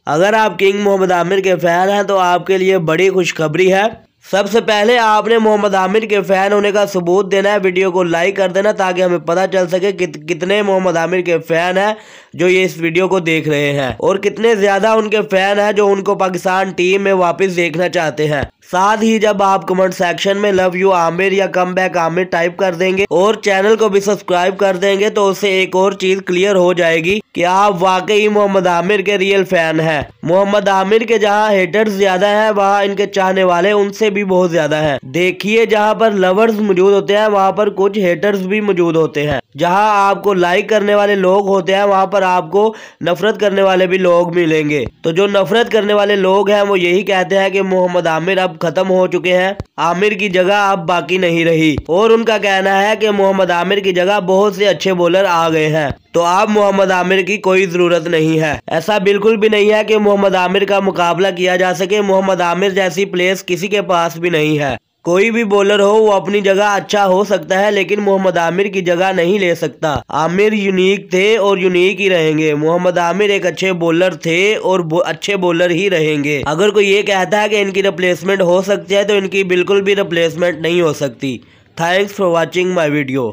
अगर आप किंग मोहम्मद आमिर के फैन हैं तो आपके लिए बड़ी खुशखबरी है। सबसे पहले आपने मोहम्मद आमिर के फैन होने का सबूत देना है, वीडियो को लाइक कर देना ताकि हमें पता चल सके कितने मोहम्मद आमिर के फैन हैं जो ये इस वीडियो को देख रहे हैं और कितने ज्यादा उनके फैन हैं जो उनको पाकिस्तान टीम में वापस देखना चाहते हैं। साथ ही जब आप कमेंट सेक्शन में लव यू आमिर या कम बैक आमिर टाइप कर देंगे और चैनल को भी सब्सक्राइब कर देंगे तो उससे एक और चीज क्लियर हो जाएगी कि आप वाकई मोहम्मद आमिर के रियल फैन हैं। मोहम्मद आमिर के जहां हेटर्स ज्यादा हैं वहां इनके चाहने वाले उनसे भी बहुत ज्यादा हैं। देखिए, जहां पर लवर्स मौजूद होते हैं वहां पर कुछ हेटर्स भी मौजूद होते हैं। जहां आपको लाइक करने वाले लोग होते हैं वहां पर आपको नफरत करने वाले भी लोग मिलेंगे। तो जो नफरत करने वाले लोग हैं वो यही कहते हैं कि मोहम्मद आमिर अब खत्म हो चुके हैं, आमिर की जगह अब बाकी नहीं रही, और उनका कहना है कि मोहम्मद आमिर की जगह बहुत से अच्छे बॉलर आ गए हैं, तो अब मोहम्मद आमिर की कोई जरूरत नहीं है। ऐसा बिल्कुल भी नहीं है कि मोहम्मद आमिर का मुकाबला किया जा सके। मोहम्मद आमिर जैसी प्लेस किसी के पास भी नहीं है। कोई भी बॉलर हो वो अपनी जगह अच्छा हो सकता है लेकिन मोहम्मद आमिर की जगह नहीं ले सकता। आमिर यूनिक थे और यूनिक ही रहेंगे। मोहम्मद आमिर एक अच्छे बॉलर थे और अच्छे बॉलर ही रहेंगे। अगर कोई ये कहता है कि इनकी रिप्लेसमेंट हो सकती है तो इनकी बिल्कुल भी रिप्लेसमेंट नहीं हो सकती। Thanks for watching my video.